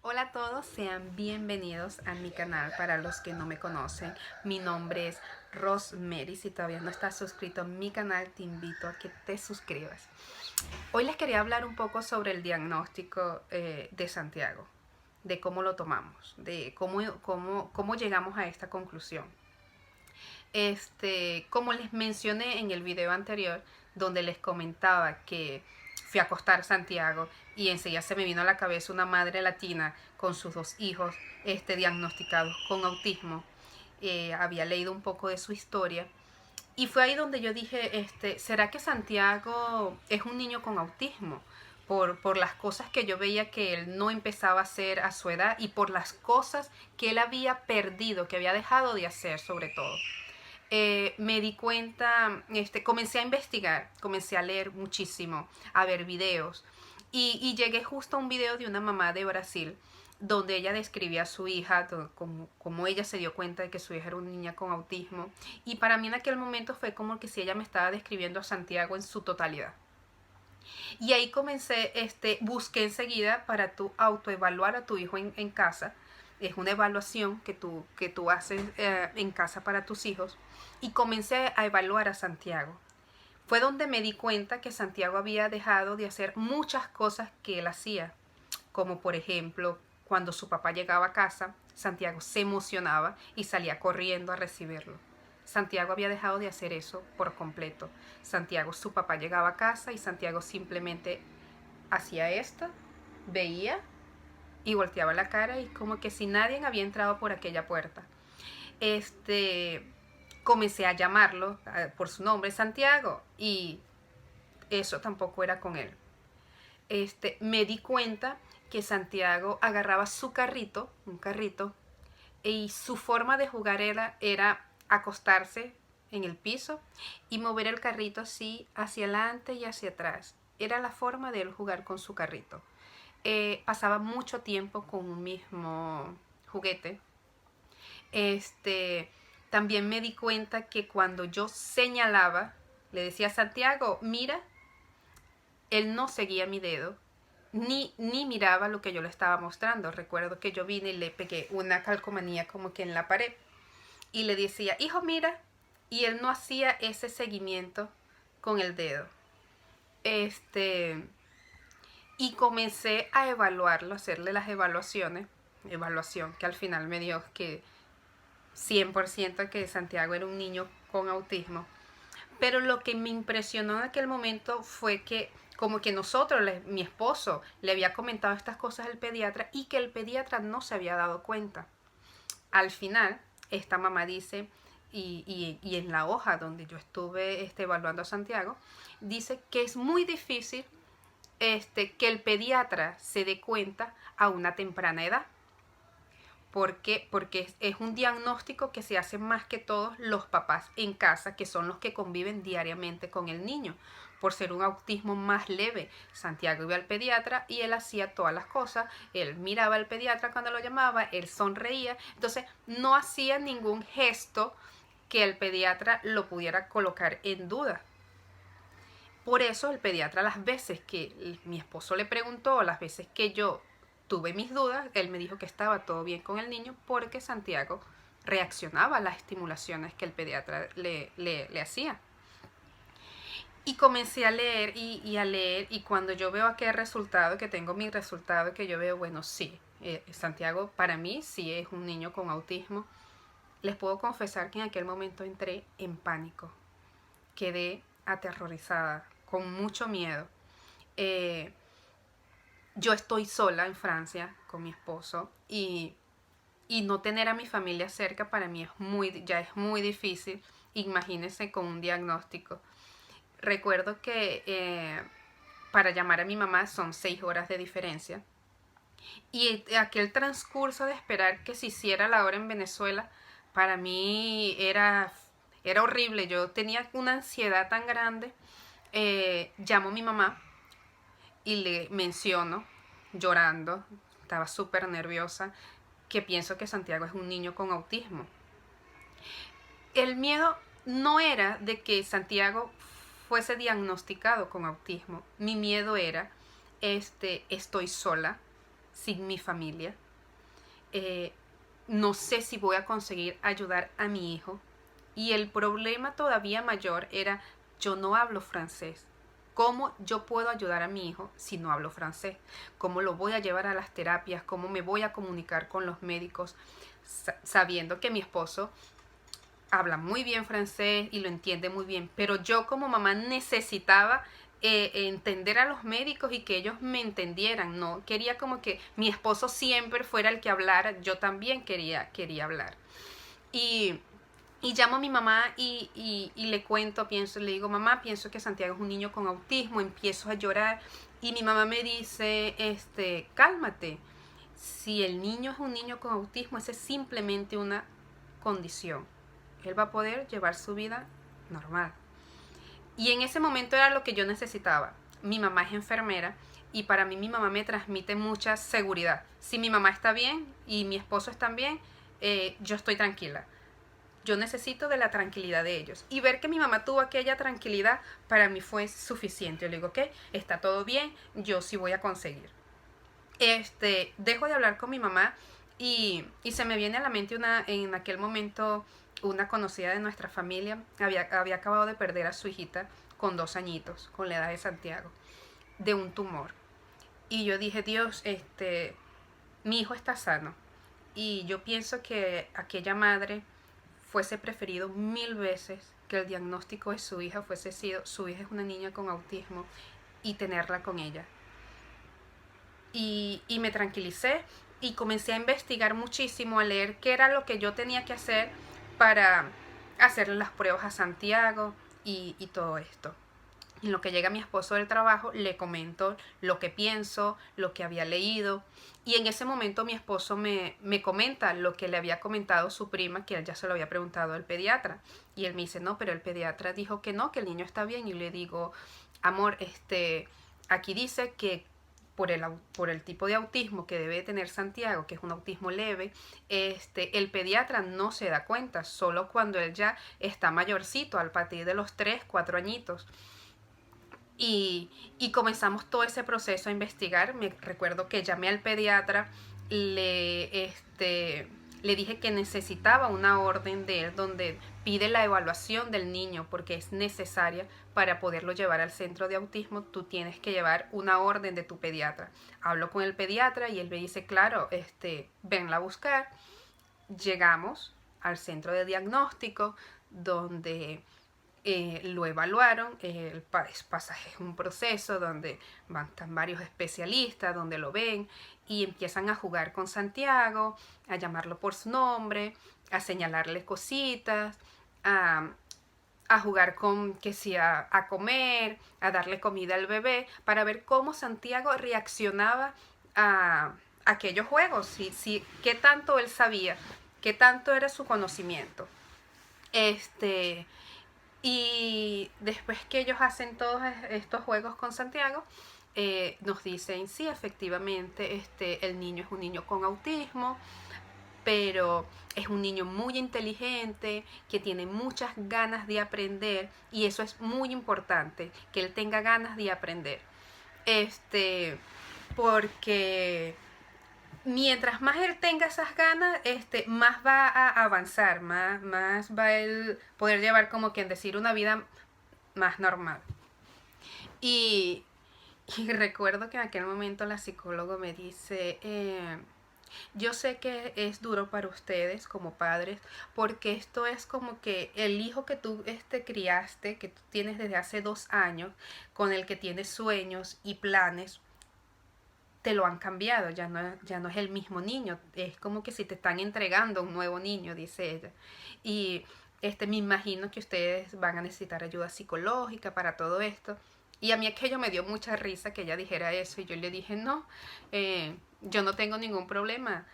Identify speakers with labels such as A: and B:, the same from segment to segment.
A: Hola a todos, sean bienvenidos a mi canal. Para los que no me conocen, mi nombre es Rosemary. Si todavía no estás suscrito a mi canal, te invito a que te suscribas. Hoy les quería hablar un poco sobre el diagnóstico de Santiago, de cómo lo tomamos, de cómo llegamos a esta conclusión. Como les mencioné en el video anterior, donde les comentaba que fui a acostar a Santiago y enseguida se me vino a la cabeza una madre latina con sus dos hijos diagnosticados con autismo. Había leído un poco de su historia y fue ahí donde yo dije, ¿será que Santiago es un niño con autismo? Por las cosas que yo veía que él no empezaba a hacer a su edad y por las cosas que él había perdido, que había dejado de hacer sobre todo. Me di cuenta, comencé a investigar, comencé a leer muchísimo, a ver videos y llegué justo a un video de una mamá de Brasil donde ella describía a su hija, como ella se dio cuenta de que su hija era una niña con autismo, y para mí en aquel momento fue como que si ella me estaba describiendo a Santiago en su totalidad. Y ahí comencé, busqué enseguida para tú autoevaluar a tu hijo en casa. Es una evaluación que tú haces en casa para tus hijos. Y comencé a evaluar a Santiago. Fue donde me di cuenta que Santiago había dejado de hacer muchas cosas que él hacía. Como por ejemplo, cuando su papá llegaba a casa, Santiago se emocionaba y salía corriendo a recibirlo. Santiago había dejado de hacer eso por completo. Su papá llegaba a casa y Santiago simplemente hacía esto, veía y volteaba la cara y como que si nadie había entrado por aquella puerta. Este, Comencé a llamarlo por su nombre, Santiago, y eso tampoco era con él. Me di cuenta que Santiago agarraba su carrito, un carrito, y su forma de jugar era acostarse en el piso y mover el carrito así hacia adelante y hacia atrás. Era la forma de él jugar con su carrito. Pasaba mucho tiempo con un mismo juguete. Este, También me di cuenta que cuando yo señalaba, le decía a Santiago, mira, él no seguía mi dedo, ni miraba lo que yo le estaba mostrando. Recuerdo que yo vine y le pegué una calcomanía como que en la pared y le decía, hijo, mira, y él no hacía ese seguimiento con el dedo. Este, y comencé a evaluarlo, a hacerle las evaluación que al final me dio que 100% que Santiago era un niño con autismo. Pero lo que me impresionó en aquel momento fue que como que mi esposo, le había comentado estas cosas al pediatra y que el pediatra no se había dado cuenta. Al final, esta mamá dice, y en la hoja donde yo estuve evaluando a Santiago, dice que es muy difícil que el pediatra se dé cuenta a una temprana edad. ¿Por qué? Porque es un diagnóstico que se hace más que todos los papás en casa, que son los que conviven diariamente con el niño. Por ser un autismo más leve, Santiago iba al pediatra y él hacía todas las cosas. Él miraba al pediatra cuando lo llamaba, él sonreía. Entonces no hacía ningún gesto que el pediatra lo pudiera colocar en duda. Por eso el pediatra, las veces que mi esposo le preguntó, las veces que yo tuve mis dudas, él me dijo que estaba todo bien con el niño porque Santiago reaccionaba a las estimulaciones que el pediatra le hacía. Y comencé a leer y a leer, y cuando yo veo aquel resultado, que tengo mi resultado, que yo veo, bueno, sí, Santiago para mí sí es un niño con autismo. Les puedo confesar que en aquel momento entré en pánico, quedé aterrorizada, con mucho miedo. Eh, yo estoy sola en Francia con mi esposo y no tener a mi familia cerca para mí ya es muy difícil. Imagínense con un diagnóstico. Recuerdo que para llamar a mi mamá son 6 horas de diferencia. Y aquel transcurso de esperar que se hiciera la hora en Venezuela, para mí era horrible. Yo tenía una ansiedad tan grande. Llamo a mi mamá y le menciono, llorando, estaba súper nerviosa, que pienso que Santiago es un niño con autismo. El miedo no era de que Santiago fuese diagnosticado con autismo. Mi miedo era, estoy sola, sin mi familia. No sé si voy a conseguir ayudar a mi hijo. Y el problema todavía mayor era, yo no hablo francés. ¿Cómo yo puedo ayudar a mi hijo si no hablo francés? ¿Cómo lo voy a llevar a las terapias? ¿Cómo me voy a comunicar con los médicos? Sabiendo que mi esposo habla muy bien francés y lo entiende muy bien, pero yo como mamá necesitaba entender a los médicos y que ellos me entendieran. No quería como que mi esposo siempre fuera el que hablara, yo también quería hablar. Y llamo a mi mamá y le cuento, le digo, mamá, pienso que Santiago es un niño con autismo, empiezo a llorar y mi mamá me dice, cálmate, si el niño es un niño con autismo, esa es simplemente una condición, él va a poder llevar su vida normal. Y en ese momento era lo que yo necesitaba. Mi mamá es enfermera y para mí mi mamá me transmite mucha seguridad. Si mi mamá está bien y mi esposo está bien, yo estoy tranquila. Yo necesito de la tranquilidad de ellos. Y ver que mi mamá tuvo aquella tranquilidad para mí fue suficiente. Yo le digo, ok, está todo bien, yo sí voy a conseguir. Dejo de hablar con mi mamá y se me viene a la mente en aquel momento una conocida de nuestra familia. Había acabado de perder a su hijita con 2 añitos, con la edad de Santiago, de un tumor. Y yo dije, Dios, mi hijo está sano. Y yo pienso que aquella madre fuese preferido 1000 veces que el diagnóstico de su hija fuese sido, su hija es una niña con autismo, y tenerla con ella. Y me tranquilicé y comencé a investigar muchísimo, a leer qué era lo que yo tenía que hacer para hacerle las pruebas a Santiago y todo esto. En lo que llega mi esposo del trabajo, le comento lo que pienso, lo que había leído. Y en ese momento mi esposo me comenta lo que le había comentado su prima, que él ya se lo había preguntado al pediatra. Y él me dice, no, pero el pediatra dijo que no, que el niño está bien. Y le digo, amor, aquí dice que por el tipo de autismo que debe tener Santiago, que es un autismo leve, el pediatra no se da cuenta, solo cuando él ya está mayorcito, a partir de los 3, 4 añitos. Y comenzamos todo ese proceso a investigar. Me recuerdo que llamé al pediatra, le dije que necesitaba una orden de él donde pide la evaluación del niño porque es necesaria para poderlo llevar al centro de autismo. Tú tienes que llevar una orden de tu pediatra. Hablo con el pediatra y él me dice, claro, venla a buscar. Llegamos al centro de diagnóstico donde lo evaluaron. El pasaje es un proceso donde están varios especialistas, donde lo ven y empiezan a jugar con Santiago, a llamarlo por su nombre, a señalarle cositas, a jugar con que si a comer, a darle comida al bebé, para ver cómo Santiago reaccionaba a aquellos juegos, qué tanto él sabía, qué tanto era su conocimiento. Y después que ellos hacen todos estos juegos con Santiago, nos dicen, sí, efectivamente, el niño es un niño con autismo, pero es un niño muy inteligente, que tiene muchas ganas de aprender, y eso es muy importante, que él tenga ganas de aprender. Porque mientras más él tenga esas ganas, más va a avanzar, más va a él poder llevar, como quien decir, una vida más normal. Y recuerdo que en aquel momento la psicóloga me dice, yo sé que es duro para ustedes como padres, porque esto es como que el hijo que tú criaste, que tú tienes desde hace 2 años, con el que tienes sueños y planes, te lo han cambiado, ya no es el mismo niño, es como que si te están entregando un nuevo niño, dice ella. Y me imagino que ustedes van a necesitar ayuda psicológica para todo esto. Y a mí aquello me dio mucha risa que ella dijera eso, y yo le dije, no, yo no tengo ningún problema.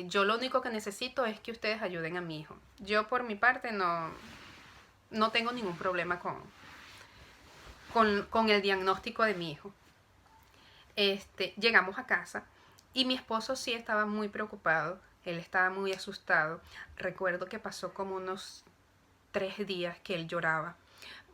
A: Yo lo único que necesito es que ustedes ayuden a mi hijo. Yo por mi parte no tengo ningún problema con el diagnóstico de mi hijo. Llegamos a casa y mi esposo sí estaba muy preocupado, él estaba muy asustado. Recuerdo que pasó como unos 3 días que él lloraba,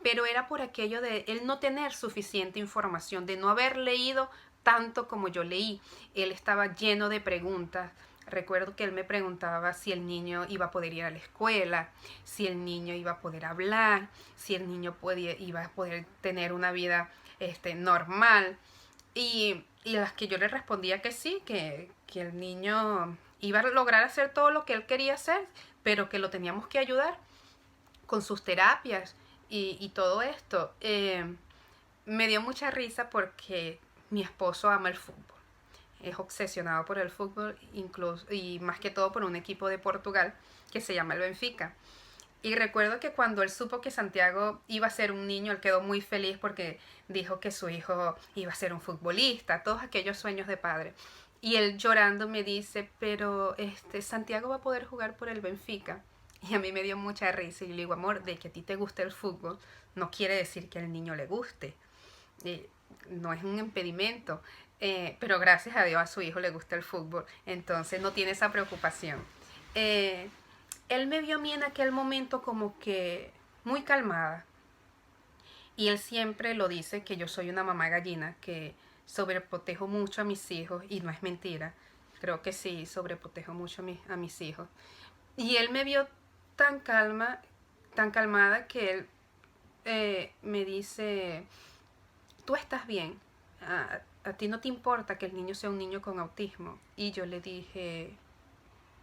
A: pero era por aquello de él no tener suficiente información, de no haber leído tanto como yo leí. Él estaba lleno de preguntas. Recuerdo que él me preguntaba si el niño iba a poder ir a la escuela, si el niño iba a poder hablar, si el niño iba a poder tener una vida normal. Y las que yo le respondía que sí, que el niño iba a lograr hacer todo lo que él quería hacer, pero que lo teníamos que ayudar con sus terapias y todo esto. Me dio mucha risa porque mi esposo ama el fútbol. Es obsesionado por el fútbol, incluso, y más que todo por un equipo de Portugal que se llama el Benfica. Y recuerdo que cuando él supo que Santiago iba a ser un niño, él quedó muy feliz porque dijo que su hijo iba a ser un futbolista, todos aquellos sueños de padre. Y él llorando me dice, pero Santiago va a poder jugar por el Benfica. Y a mí me dio mucha risa y le digo, amor, de que a ti te guste el fútbol no quiere decir que al niño le guste. No es un impedimento. Pero gracias a Dios a su hijo le gusta el fútbol, entonces no tiene esa preocupación. Él me vio a mí en aquel momento como que muy calmada. Y él siempre lo dice que yo soy una mamá gallina, que sobreprotejo mucho a mis hijos, y no es mentira. Creo que sí, sobreprotejo mucho a mis hijos. Y él me vio tan calmada que él me dice, tú estás bien, a ti no te importa que el niño sea un niño con autismo. Y yo le dije,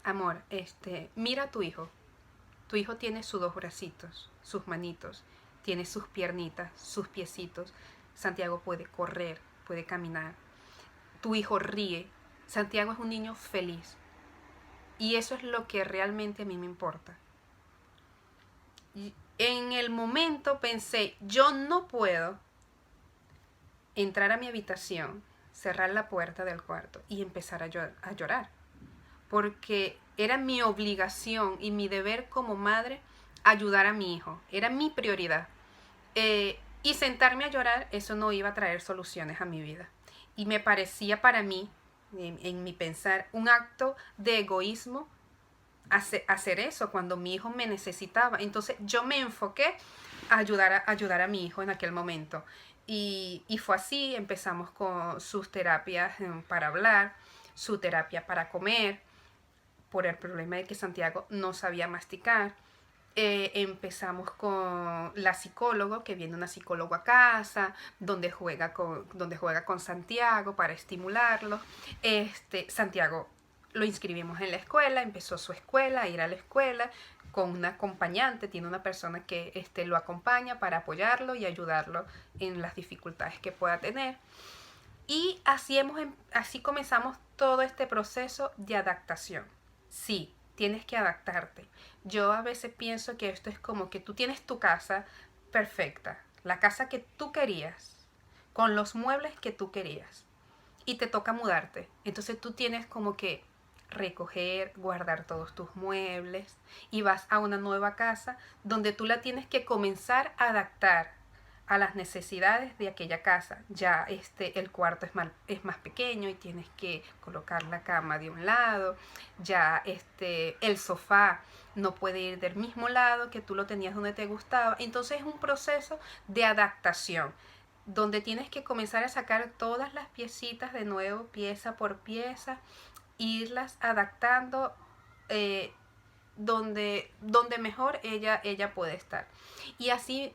A: amor, mira a tu hijo. Tu hijo tiene sus dos bracitos, sus manitos, tiene sus piernitas, sus piecitos. Santiago puede correr, puede caminar. Tu hijo ríe. Santiago es un niño feliz. Y eso es lo que realmente a mí me importa. Y en el momento pensé, yo no puedo entrar a mi habitación, cerrar la puerta del cuarto y empezar a llorar. Porque era mi obligación y mi deber como madre ayudar a mi hijo. Era mi prioridad. Y sentarme a llorar, eso no iba a traer soluciones a mi vida. Y me parecía para mí, en mi pensar, un acto de egoísmo hacer eso cuando mi hijo me necesitaba. Entonces yo me enfoqué a ayudar a mi hijo en aquel momento. Y fue así, empezamos con sus terapias para hablar, su terapia para comer, por el problema de que Santiago no sabía masticar. Empezamos con la psicóloga, que viene una psicóloga a casa, donde juega con Santiago para estimularlo. Santiago lo inscribimos en la escuela, empezó su escuela, a ir a la escuela con un acompañante, tiene una persona que lo acompaña para apoyarlo y ayudarlo en las dificultades que pueda tener. Y así comenzamos todo este proceso de adaptación. Sí, tienes que adaptarte. Yo a veces pienso que esto es como que tú tienes tu casa perfecta, la casa que tú querías, con los muebles que tú querías, y te toca mudarte. Entonces tú tienes como que recoger, guardar todos tus muebles, y vas a una nueva casa donde tú la tienes que comenzar a adaptar a las necesidades de aquella casa. Ya el cuarto es más pequeño y tienes que colocar la cama de un lado. Ya el sofá no puede ir del mismo lado que tú lo tenías donde te gustaba. Entonces es un proceso de adaptación donde tienes que comenzar a sacar todas las piecitas de nuevo, pieza por pieza, irlas adaptando donde mejor ella puede estar. Y así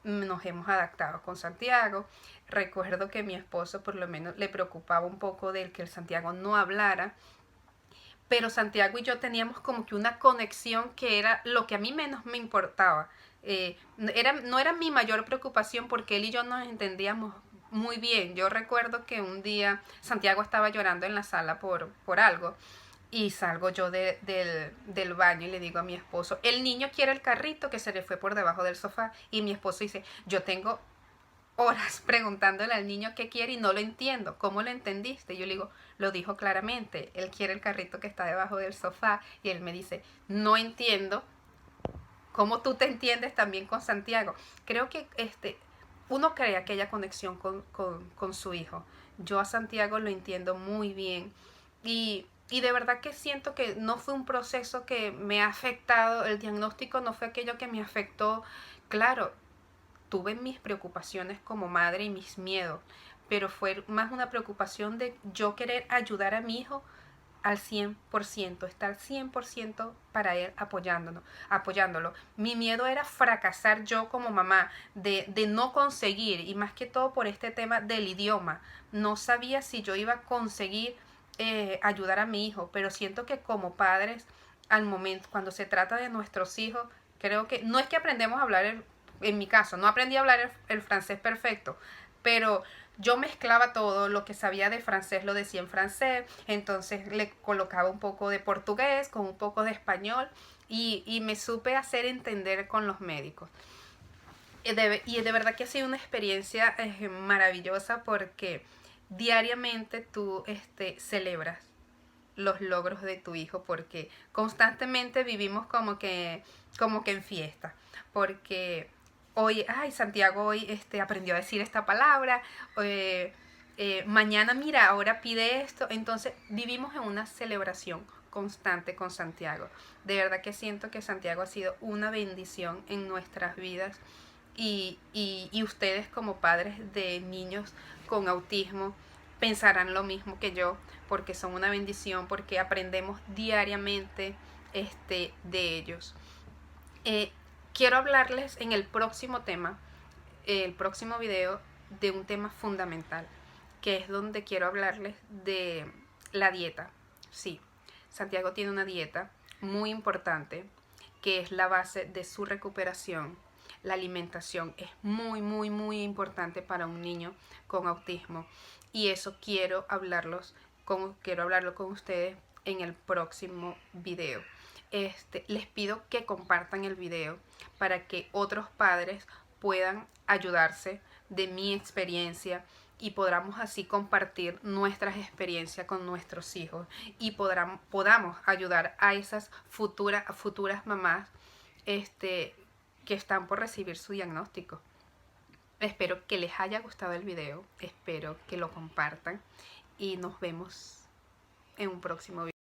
A: nos hemos adaptado con Santiago. Recuerdo que mi esposo por lo menos le preocupaba un poco del que el Santiago no hablara, pero Santiago y yo teníamos como que una conexión que era lo que a mí menos me importaba. No era mi mayor preocupación porque él y yo nos entendíamos muy bien. Yo recuerdo que un día Santiago estaba llorando en la sala por algo. Y salgo yo del baño y le digo a mi esposo, el niño quiere el carrito que se le fue por debajo del sofá. Y mi esposo dice, yo tengo horas preguntándole al niño qué quiere y no lo entiendo. ¿Cómo lo entendiste? Y yo le digo, lo dijo claramente, él quiere el carrito que está debajo del sofá. Y él me dice, no entiendo cómo tú te entiendes también con Santiago. Creo que uno crea aquella conexión con su hijo. Yo a Santiago lo entiendo muy bien. Y de verdad que siento que no fue un proceso que me ha afectado, el diagnóstico no fue aquello que me afectó. Claro, tuve mis preocupaciones como madre y mis miedos, pero fue más una preocupación de yo querer ayudar a mi hijo al 100%, estar 100% para él apoyándolo. Mi miedo era fracasar yo como mamá, de no conseguir, y más que todo por este tema del idioma. No sabía si yo iba a conseguir ayudar a mi hijo, pero siento que como padres, al momento, cuando se trata de nuestros hijos, creo que no es que aprendemos a hablar, en mi caso, no aprendí a hablar el francés perfecto, pero yo mezclaba todo, lo que sabía de francés lo decía en francés, entonces le colocaba un poco de portugués con un poco de español y me supe hacer entender con los médicos. Y de verdad que ha sido una experiencia maravillosa porque diariamente tú celebras los logros de tu hijo porque constantemente vivimos como que en fiesta, porque hoy, ay, Santiago hoy aprendió a decir esta palabra, mañana mira, ahora pide esto, entonces vivimos en una celebración constante con Santiago. De verdad que siento que Santiago ha sido una bendición en nuestras vidas y ustedes como padres de niños con autismo pensarán lo mismo que yo, porque son una bendición, porque aprendemos diariamente de ellos. Eh, Quiero hablarles en el próximo tema, el próximo video, de un tema fundamental, que es donde quiero hablarles de la dieta. Sí, Santiago tiene una dieta muy importante, que es la base de su recuperación. La alimentación es muy importante para un niño con autismo y eso quiero hablarlo con ustedes en el próximo video. Les pido que compartan el video para que otros padres puedan ayudarse de mi experiencia y podamos así compartir nuestras experiencias con nuestros hijos y podamos ayudar a esas futuras mamás que están por recibir su diagnóstico. Espero que les haya gustado el video, espero que lo compartan y nos vemos en un próximo video.